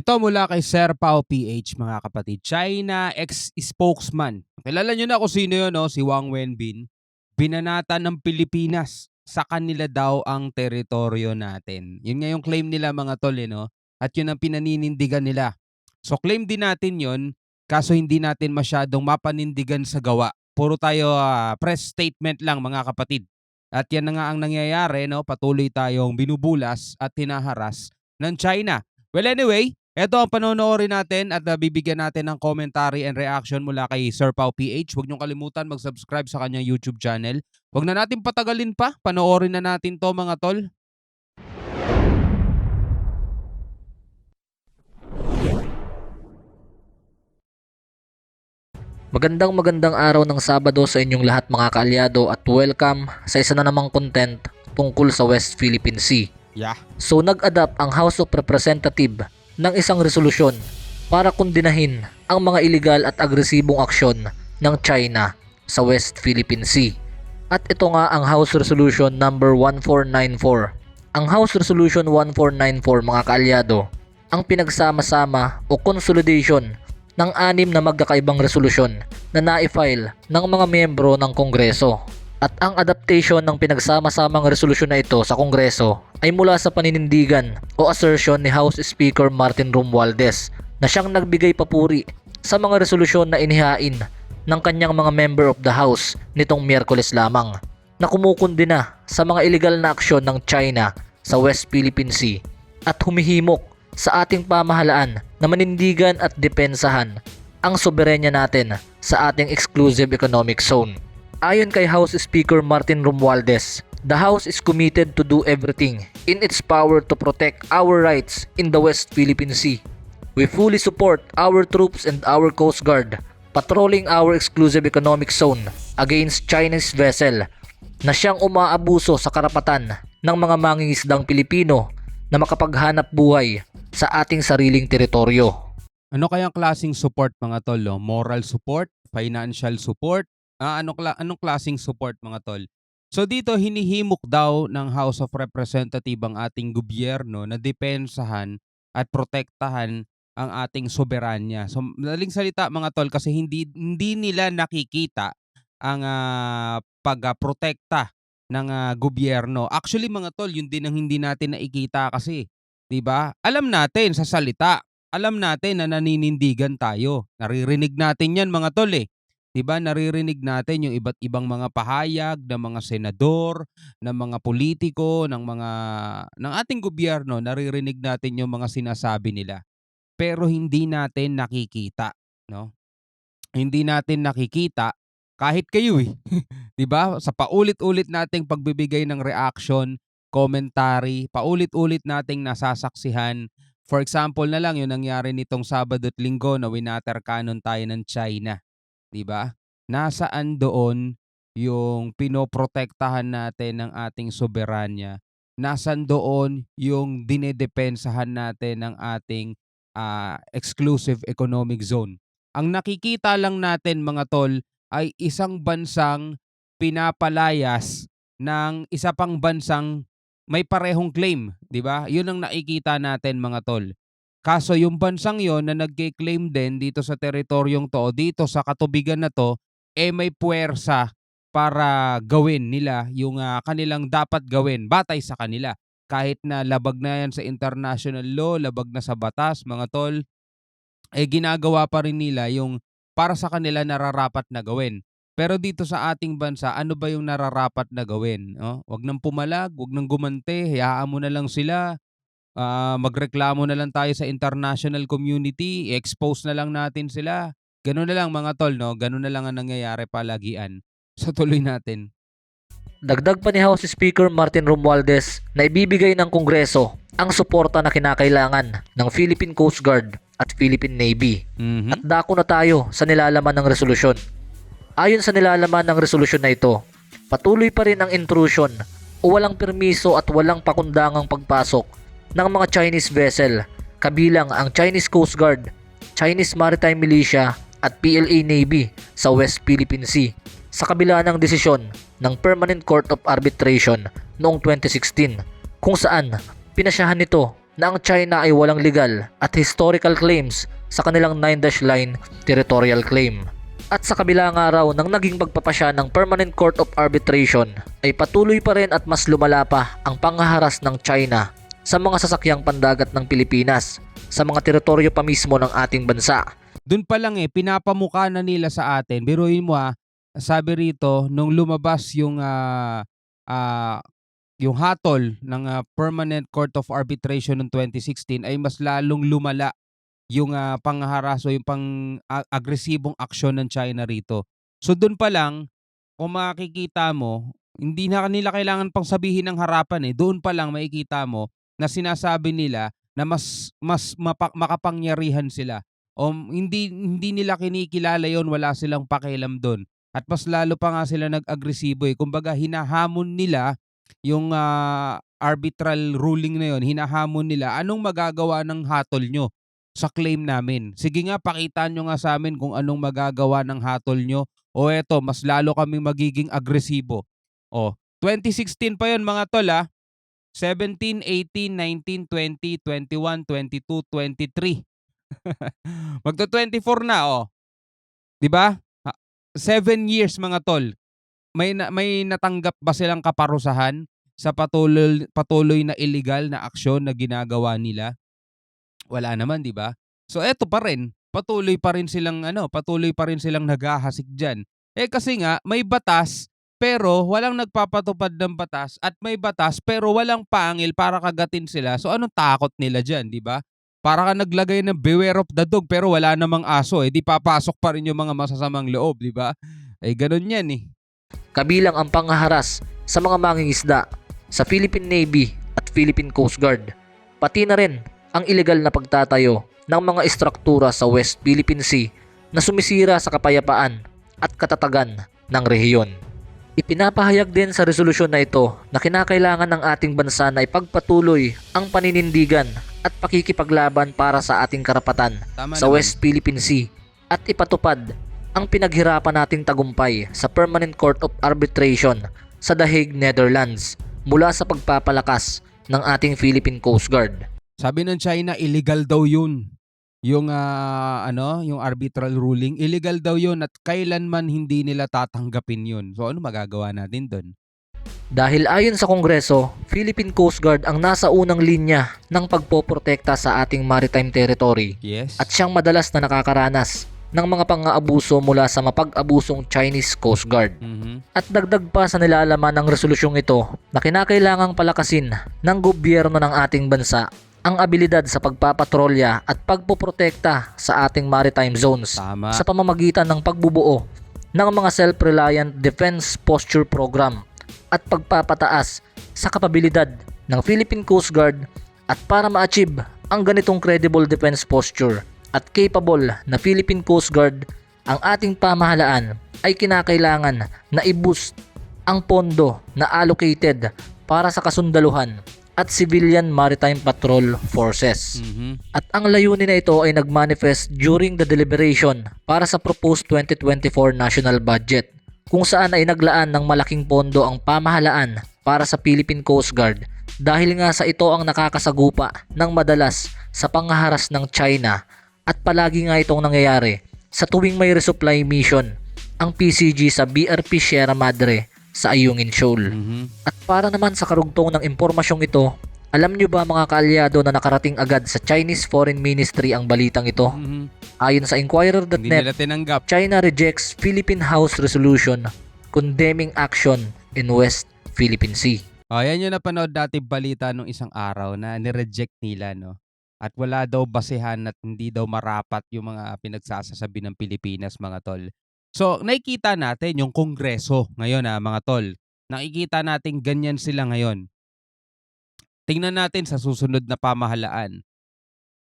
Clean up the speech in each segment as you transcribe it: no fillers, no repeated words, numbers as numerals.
Ito mula kay Sir Pao PH mga kapatid. China ex-spokesman. Kilala nyo na kung sino yun, no? Si Wang Wenbin. Binanatan ng Pilipinas. Sa kanila daw ang teritoryo natin. Yun nga yung claim nila mga tol, no? At yun ang pinaninindigan nila. So claim din natin yun, kaso hindi natin masyadong mapanindigan sa gawa. Puro tayo press statement lang mga kapatid. At yan na nga ang nangyayari, no? Patuloy tayong binubulas at hinaharas ng China. Well anyway, eto ang panonoorin natin at bibigyan natin ng commentary and reaction mula kay Sir Pao PH. Huwag niyong kalimutan mag-subscribe sa kanyang YouTube channel. Huwag na natin patagalin pa, panoorin na natin to mga tol. Magandang araw ng Sabado sa inyong lahat mga kaalyado at welcome sa isa na namang content tungkol sa West Philippine Sea. So nag-adapt ang House of Representatives ng isang resolusyon para kondinahin ang mga iligal at agresibong aksyon ng China sa West Philippine Sea. At ito nga ang House Resolution number 1494. Ang House Resolution 1494 mga kaalyado, ang pinagsama-sama o consolidation ng 6 na magkakaibang resolusyon na na-file ng mga miyembro ng Kongreso. At ang adaptation ng pinagsama-samang resolusyon na ito sa Kongreso ay mula sa paninindigan o assertion ni House Speaker Martin Romualdez na siyang nagbigay papuri sa mga resolusyon na inihain ng kanyang mga member of the House nitong Miyerkules lamang na kumukundina sa mga iligal na aksyon ng China sa West Philippine Sea at humihimok sa ating pamahalaan na manindigan at depensahan ang soberenya natin sa ating exclusive economic zone. Ayon kay House Speaker Martin Romualdez, the House is committed to do everything in its power to protect our rights in the West Philippine Sea. We fully support our troops and our Coast Guard patrolling our exclusive economic zone against Chinese vessel na siyang umaabuso sa karapatan ng mga mangingisdang Pilipino na makapaghanap buhay sa ating sariling teritoryo. Ano kayang klaseng support mga tol? No? Moral support? Financial support? Anong klaseng support mga tol? So dito hinihimok daw ng House of Representatives ang ating gobyerno na depensahan at protektahan ang ating soberanya. So madaling salita mga tol, kasi hindi nila nakikita ang pagprotekta ng gobyerno. Actually mga tol, yun din ang hindi natin nakikita kasi, 'di ba? Alam natin sa salita, alam natin na naninindigan tayo. Naririnig natin 'yan mga tol eh. 'Di ba? Naririnig natin yung iba't ibang mga pahayag ng mga senador, ng mga politiko, ng ating gobyerno. Naririnig natin yung mga sinasabi nila. Pero hindi natin nakikita, no? Hindi natin nakikita kahit kayo eh. 'Di ba? Sa paulit-ulit nating pagbibigay ng reaction, commentary, paulit-ulit nating nasasaksihan. For example na lang yung nangyari nitong Sabado at Linggo na winaterkanon tayo ng China. 'Di ba? Nasaan doon yung pinoprotektahan natin ng ating soberanya? Nasaan doon yung dinedepensahan natin ng ating exclusive economic zone? Ang nakikita lang natin mga tol ay isang bansang pinapalayas ng isa pang bansang may parehong claim, 'di ba? 'Yun ang nakikita natin mga tol. Kaso yung bansang yon na nagke-claim din dito sa teritoryong to, dito sa katubigan na to, may puwersa para gawin nila yung kanilang dapat gawin batay sa kanila. Kahit na labag na yan sa international law, labag na sa batas, mga tol, ginagawa pa rin nila yung para sa kanila nararapat na gawin. Pero dito sa ating bansa, ano ba yung nararapat na gawin? Oh? Wag nang pumalag, wag nang gumante, hayaan mo na lang sila. Magreklamo na lang tayo sa international community, i-expose na lang natin sila. Ganun na lang mga tol, no? Ganun na lang ang nangyayari palagian. So tuloy natin. Dagdag pa ni House Speaker Martin Romualdez na ibibigay ng Kongreso ang suporta na kinakailangan ng Philippine Coast Guard at Philippine Navy. At dako na tayo sa nilalaman ng resolusyon. Ayon sa nilalaman ng resolusyon na ito, patuloy pa rin ang intrusion o walang permiso at walang pakundangang pagpasok ng mga Chinese vessel, kabilang ang Chinese Coast Guard, Chinese Maritime Militia at PLA Navy sa West Philippine Sea sa kabila ng desisyon ng Permanent Court of Arbitration noong 2016 kung saan pinasyahan nito na ang China ay walang legal at historical claims sa kanilang 9-line territorial claim. At sa kabila nga raw ng naging pagpapasya ng Permanent Court of Arbitration ay patuloy pa rin at mas lumala pa ang panghaharas ng China sa mga sasakyang pandagat ng Pilipinas sa mga teritoryo pa mismo ng ating bansa. Doon pa lang pinapamukha na nila sa atin. Biruin mo sabi rito nung lumabas yung hatol ng Permanent Court of Arbitration noong 2016 ay mas lalong lumala yung panghaharas o yung agresibong aksyon ng China rito. So doon pa lang, kung makikita mo, hindi na kanila kailangan pang sabihin ng harapan doon pa lang makikita mo na sinasabi nila na mas makapangyarihan sila. O hindi nila kinikilala yon, wala silang pakialam doon. At mas lalo pa nga sila nag-agresibo Kumbaga hinahamon nila yung arbitral ruling na yon, hinahamon nila anong magagawa ng hatol nyo sa claim namin. Sige nga, pakita nyo nga sa amin kung anong magagawa ng hatol nyo. O eto, mas lalo kaming magiging agresibo. 2016 pa yon mga tol 17, 18, 19, 20, 21, 22, 23. Magto-24 na 'Di ba? 7 years mga tol. May natanggap ba silang kaparusahan sa patuloy na illegal na aksyon na ginagawa nila? Wala naman, 'di ba? So eto pa rin, patuloy pa rin silang naghahasik diyan. Kasi nga may batas pero walang nagpapatupad ng batas at may batas pero walang pangil para kagatin sila. So anong takot nila diyan, 'di ba? Para ka naglagay ng beware of the dog pero wala namang aso di papasok pa rin yung mga masasamang loob, 'di ba? Ganoon 'yan Kabilang ang panghaharas sa mga mangingisda sa Philippine Navy at Philippine Coast Guard, pati na rin ang ilegal na pagtatayo ng mga istruktura sa West Philippine Sea na sumisira sa kapayapaan at katatagan ng rehiyon. Ipinapahayag din sa resolusyon na ito na kinakailangan ng ating bansa na ipagpatuloy ang paninindigan at pakikipaglaban para sa ating karapatan sa West Philippine Sea at ipatupad ang pinaghirapan nating tagumpay sa Permanent Court of Arbitration sa The Hague, Netherlands mula sa pagpapalakas ng ating Philippine Coast Guard. Sabi ng China, illegal daw yun. Yung yung arbitral ruling, illegal daw yun at kailanman hindi nila tatanggapin yun. So ano magagawa natin doon? Dahil ayon sa Kongreso, Philippine Coast Guard ang nasa unang linya ng pagpoprotekta sa ating maritime territory. Yes. At siyang madalas na nakakaranas ng mga pang-aabuso mula sa mapag-abusong Chinese Coast Guard. At dagdag pa sa nilalaman ng resolusyong ito na kinakailangang palakasin ng gobyerno ng ating bansa ang abilidad sa pagpapatrolya at pagpoprotekta sa ating maritime zones. Tama. Sa pamamagitan ng pagbubuo ng mga self-reliant defense posture program at pagpapataas sa kapabilidad ng Philippine Coast Guard. At para ma-achieve ang ganitong credible defense posture at capable na Philippine Coast Guard, ang ating pamahalaan ay kinakailangan na i-boost ang pondo na allocated para sa kasundaluhan at Civilian Maritime Patrol Forces. At ang layunin na ito ay nagmanifest during the deliberation para sa proposed 2024 national budget, kung saan ay naglaan ng malaking pondo ang pamahalaan para sa Philippine Coast Guard dahil nga sa ito ang nakakasagupa ng madalas sa panghaharas ng China at palagi nga itong nangyayari sa tuwing may resupply mission ang PCG sa BRP Sierra Madre sa Ayungin Shoal. At para naman sa karugtong ng impormasyong ito, alam nyo ba mga kaalyado na nakarating agad sa Chinese Foreign Ministry ang balitang ito? Ayon sa Inquirer.net, China rejects Philippine House resolution condemning action in West Philippine Sea. Yan yung napanood natin balita nung isang araw na nireject nila, no? At wala daw basehan at hindi daw marapat yung mga pinagsasasabi ng Pilipinas, mga tol. So, nakikita natin yung Kongreso ngayon mga tol. Nakikita natin ganyan sila ngayon. Tingnan natin sa susunod na pamahalaan.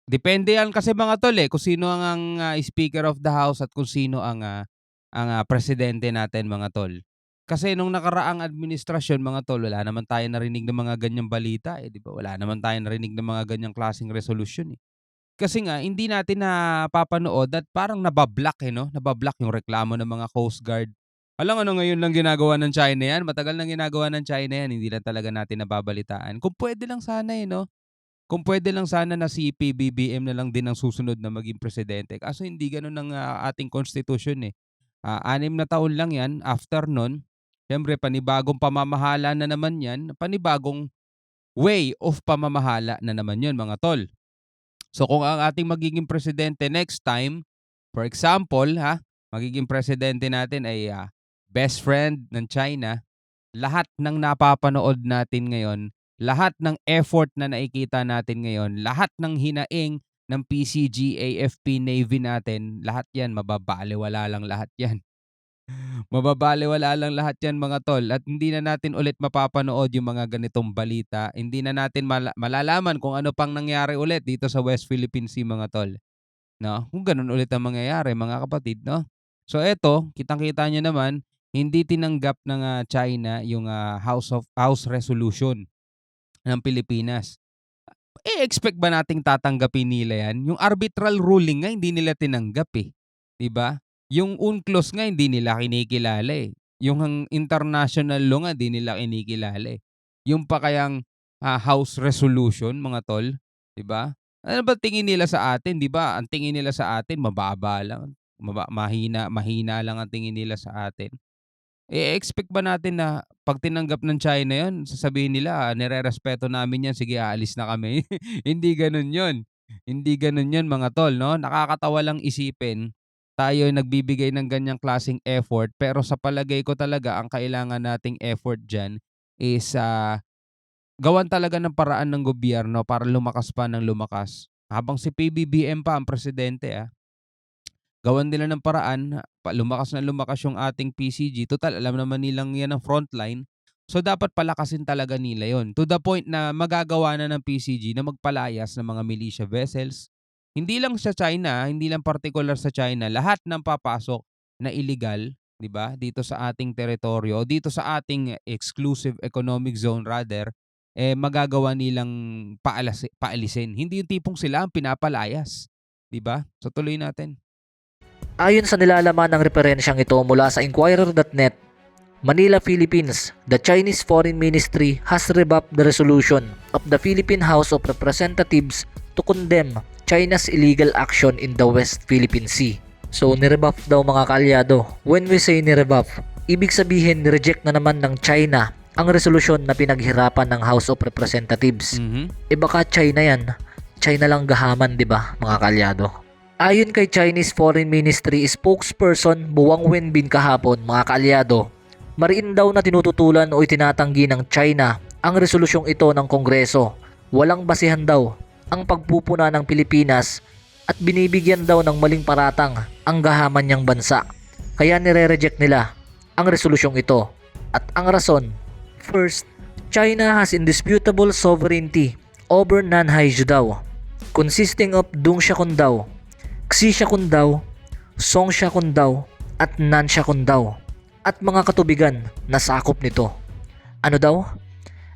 Depende yan kasi mga tol kung sino ang Speaker of the House at kung sino ang presidente natin, mga tol. Kasi nung nakaraang administrasyon, mga tol, wala naman tayo narinig ng mga ganyang balita di ba? Wala naman tayo narinig ng mga ganyang klaseng resolution Kasi nga hindi natin napapanood at parang nabablock no? Nabablock yung reklamo ng mga Coast Guard. Alam ano ngayon lang ginagawa ng China yan? Matagal nang ginagawa ng China yan, hindi lang talaga natin nababalitaan. Kung pwede lang sana no? Kung puwede lang sana na si PBBM na lang din ang susunod na maging presidente, kaso hindi gano'n ang, ating konstitusyon, eh. 6 na taon lang 'yan, after nun, siyempre panibagong pamamahala na naman 'yan, panibagong way of pamamahala na naman 'yun, mga tol. So kung ang ating magiging presidente next time, for example, magiging presidente natin ay, best friend ng China, lahat ng napapanood natin ngayon, lahat ng effort na nakikita natin ngayon, lahat ng hinaing ng PCG, AFP, Navy natin, lahat 'yan mababalewala lang lahat 'yan. Mababalewala lang lahat 'yan, mga tol, at hindi na natin ulit mapapanood yung mga ganitong balita. Hindi na natin malalaman kung ano pang nangyari ulit dito sa West Philippine Sea, mga tol, 'no? Kung gano'n ulit ang mangyayari, mga kapatid, 'no? So eto, kitang-kita niyo naman, hindi tinanggap ng, China yung, House Resolution ng Pilipinas. Expect ba nating tatanggapin nila 'yan? Yung arbitral ruling nga hindi nila tinanggap, eh, 'di ba? Yung UNCLOS nga hindi nila kinikilala, eh. Yung international law nga di nila kinikilala, eh. Yung pa kayang, House Resolution, mga tol, 'di ba? Ano ba tingin nila sa atin, 'di ba? Ang tingin nila sa atin mababa lang, mahina mahina lang ang tingin nila sa atin. Expect ba natin na 'pag tinanggap ng China 'yun, sasabihin nila, "Nirerespeto namin 'yan, sige aalis na kami." Hindi gano'n 'yun. Hindi gano'n 'yun, mga tol, 'no? Nakakatawa lang isipin, tayo ay nagbibigay ng ganiyang klaseng effort, pero sa palagay ko talaga ang kailangan nating effort diyan is, gawan talaga ng paraan ng gobyerno para lumakas pa ng lumakas. Habang si PBBM pa ang presidente, gawan nila ng paraan lumakas na lumakas yung ating PCG, tutal alam naman nilang 'yan ang frontline. So, dapat palakasin talaga nila 'yon, to the point na magagawa na ng PCG na magpalayas ng mga militia vessels. Hindi lang sa China, hindi lang partikular sa China, lahat ng papasok na illegal, 'di ba, dito sa ating teritoryo, dito sa ating exclusive economic zone rather, magagawa nilang paalisin. Hindi yung tipong sila ang pinapalayas, 'di ba? So, tuloy natin. Ayon sa nilalaman ng referensyang ito mula sa Inquirer.net, Manila, Philippines, the Chinese Foreign Ministry has rebuffed the resolution of the Philippine House of Representatives to condemn China's illegal action in the West Philippine Sea. So, nirebuff daw, mga kaalyado. When we say nirebuff, ibig sabihin nireject na naman ng China ang resolusyon na pinaghirapan ng House of Representatives. Baka China yan. China lang gahaman, di ba, mga kaalyado? Ayon kay Chinese Foreign Ministry spokesperson Wang Wenbin kahapon, mga kaalyado, mariin daw na tinututulan o itinatanggi ng China ang resolusyong ito ng Kongreso. Walang basihan daw ang pagpupuna ng Pilipinas at binibigyan daw ng maling paratang ang gahaman niyang bansa. Kaya nire-reject nila ang resolusyong ito. At ang rason, first, China has indisputable sovereignty over Nanhai daw, consisting of Dongxiakundao, Xishiakundao, Songshiakundao at Nanshiakundao at mga katubigan na sakop nito. Ano daw?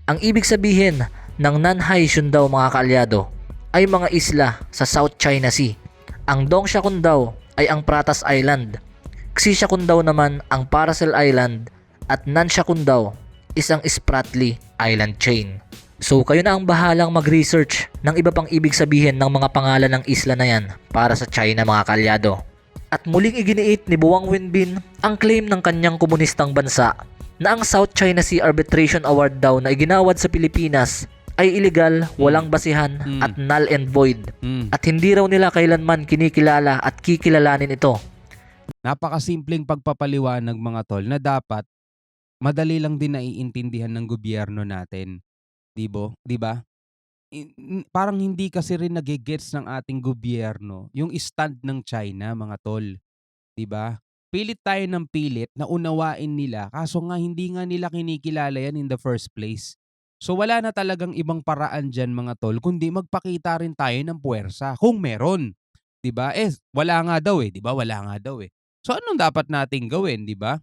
Ang ibig sabihin ng Nanhai daw, mga kaalyado, ay mga isla sa South China Sea. Ang Dongxiakundao ay ang Pratas Island, Xishiakundao naman ang Paracel Island at Nanshiakundao isang Spratly Island chain. So kayo na ang bahalang mag-research ng iba pang ibig sabihin ng mga pangalan ng isla na yan para sa China, mga kaalyado. At muling iginiit ni Wang Wenbin ang claim ng kanyang komunistang bansa na ang South China Sea Arbitration Award daw na iginawad sa Pilipinas ay illegal, walang basihan at null and void. At hindi raw nila kailanman kinikilala at kikilalanin ito. Napakasimpleng pagpapaliwanag, mga tol, na dapat madali lang din naiintindihan ng gobyerno natin. 'Di ba? Parang hindi kasi rin nage-gets ng ating gobyerno yung stand ng China, mga tol, 'di ba? Pilit tayo ng pilit na unawain nila, kaso nga hindi nga nila kinikilala yan in the first place. So wala na talagang ibang paraan diyan, mga tol, kundi magpakita rin tayo ng puwersa kung meron, 'di ba? Wala nga daw, 'di ba? Wala nga daw, eh. So anong dapat nating gawin, 'di ba?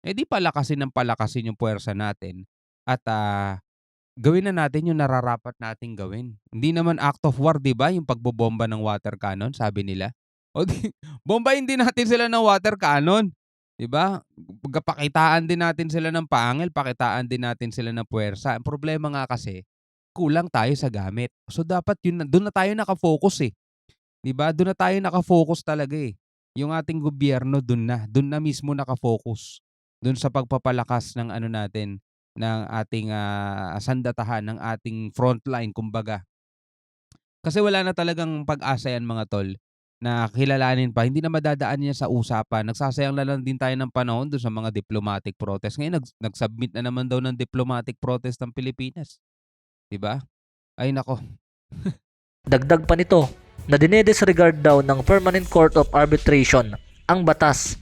Di palakasin ng palakasin yung puwersa natin at, gawin na natin yung nararapat nating gawin. Hindi naman act of war, 'di ba, yung pagbobomba ng water cannon, sabi nila. O di bombahin din natin sila ng water cannon, 'di ba? Pakitaan din natin sila ng pangil, pakitaan din natin sila ng puwersa. Ang problema nga kasi, kulang tayo sa gamit. So dapat doon na tayo naka-focus, eh. 'Di ba? Doon na tayo naka-focus talaga, eh. Yung ating gobyerno doon na mismo naka-focus. Doon sa pagpapalakas ng ano natin, ng ating, sandatahan, ng ating frontline kumbaga. Kasi wala na talagang pag-asa 'yan mga tol, na kilalanin pa, hindi na madadaan 'yan sa usapan. Nagsasayang na lang din tayo ng panahon do'n sa mga diplomatic protest. Ngayon nag-submit na naman daw ng diplomatic protest ang Pilipinas, 'di ba? Ay naku. Dagdag pa nito na dinedisregard daw ng Permanent Court of Arbitration ang batas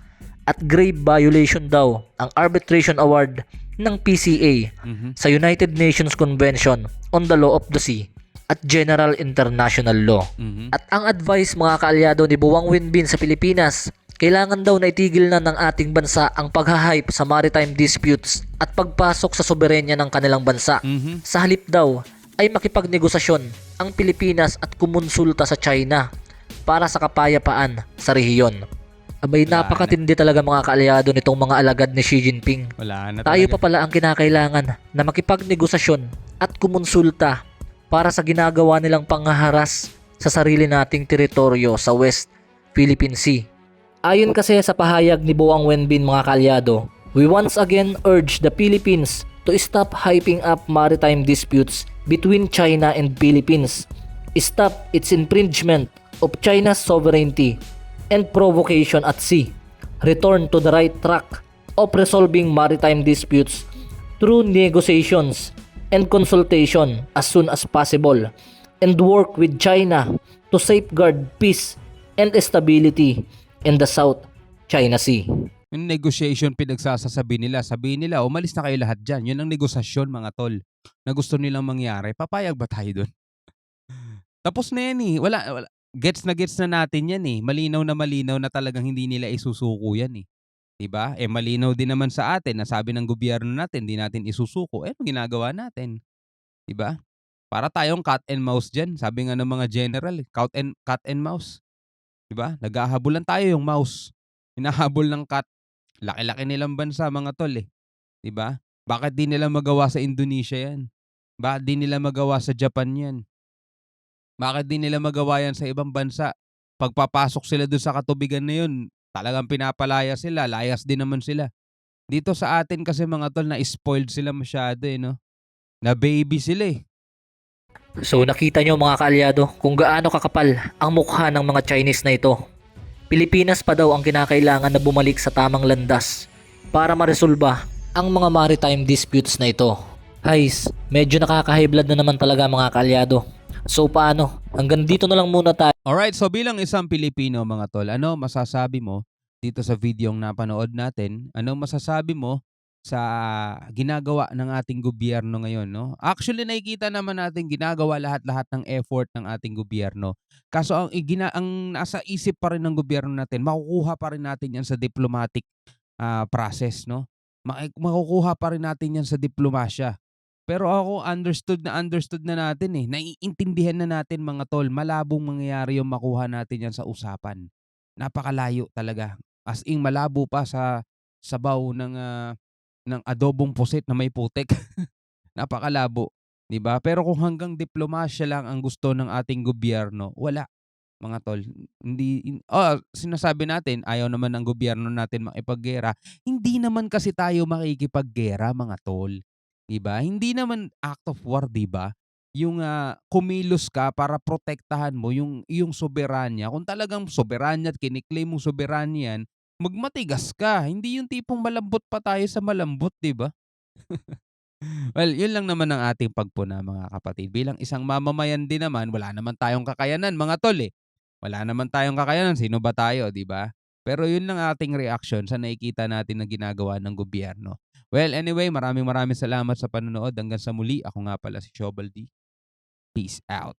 at grave violation daw ang arbitration award ng PCA sa United Nations Convention on the Law of the Sea at General International Law. At ang advice mga kaalyado ni Buwang Winbin sa Pilipinas, kailangan daw na itigil na ng ating bansa ang paghahype sa maritime disputes at pagpasok sa soberenya ng kanilang bansa. Sa halip daw ay makipagnegosasyon ang Pilipinas at kumonsulta sa China para sa kapayapaan sa rehiyon. Abay, napakatindi talaga mga kaalyado nitong mga alagad ni Xi Jinping. Wala na Tayo talaga. pa pala ang kinakailangan na makipagnegosasyon at kumonsulta para sa ginagawa nilang panghaharas sa sarili nating teritoryo sa West Philippine Sea. Ayon kasi sa pahayag ni Boang Wenbin mga kaalyado, we once again urge the Philippines to stop hyping up maritime disputes between China and Philippines, stop its infringement of China's sovereignty and provocation at sea, return to the right track of resolving maritime disputes through negotiations and consultation as soon as possible, and work with China to safeguard peace and stability in the South China Sea. Yung negotiation pinagsasasabi nila, sabihin nila, umalis na kayo lahat dyan. Yun ang negosasyon mga tol, na gusto nilang mangyari. Papayag ba tayo doon? Tapos na yan, eh. Wala. Gets na natin yan, eh. Malinaw na talagang hindi nila isusuko yan, eh. 'Di ba? Eh malinaw din naman sa atin na sabi ng gobyerno natin, hindi natin isusuko. Eh anong ginagawa natin? 'Di ba? Para tayong cat and mouse diyan. Sabi nga ng mga general, eh, cat and mouse. 'Di ba? Naghahabulan tayo yung mouse. Hinahabol ng cat. Laki-laki nilang bansa mga tol, eh. 'Di ba? Bakit di nila magawa sa Indonesia 'yan? Bakit di nila magawa sa Japan 'yan? Bakit di nila magawa 'yan sa ibang bansa? Pagpapasok sila dun sa katubigan na yun, talagang pinapalaya sila, layas din naman sila. Dito sa atin kasi mga tol, na-spoiled sila masyado, eh, 'no? Na-baby sila, eh. So nakita nyo mga kaalyado kung gaano kakapal ang mukha ng mga Chinese na ito. Pilipinas pa daw ang kinakailangan na bumalik sa tamang landas para maresolba ang mga maritime disputes na ito. Guys, medyo nakaka-high blood na naman talaga mga kaalyado. So paano? Hanggang dito na lang muna tayo. Alright, so bilang isang Pilipino mga tol, ano masasabi mo dito sa videong napanood natin? Ano masasabi mo sa ginagawa ng ating gobyerno ngayon, no? Actually, nakikita naman natin ginagawa lahat-lahat ng effort ng ating gobyerno. Kaso ang nasa isip pa rin ng gobyerno natin, makukuha pa rin natin 'yan sa diplomatic process, no? Makukuha pa rin natin 'yan sa diplomasya. Pero ako understood na natin, eh. Naiintindihan na natin mga tol, malabong mangyayari yung makuha natin 'yan sa usapan. Napakalayo talaga. As in malabo pa sa sabaw ng adobong pusit na may putik. Napakalabo, 'di ba? Pero kung hanggang diplomasya lang ang gusto ng ating gobyerno, wala mga tol. Sinasabi natin ayaw naman ng gobyerno natin makipaggera. Hindi naman kasi tayo makikipaggera mga tol. 'Di ba? Hindi naman act of war, 'di ba? Yung kumilos ka para protektahan mo yung iyong soberanya. Kung talagang soberanya at kini-claim mong soberanya yan, magmatigas ka. Hindi yung tipong malambot pa tayo sa malambot, 'di ba? Well, yun lang naman ang ating pagpuna mga kapatid. Bilang isang mamamayan din naman, wala naman tayong kakayanan mga tol, eh. Wala naman tayong kakayanan, sino ba tayo, 'di ba? Pero yun lang ating reaction sa nakikita natin na ginagawa ng gobyerno. Well, anyway, maraming salamat sa panonood. Hanggang sa muli, ako nga pala si Shobal D. Peace out.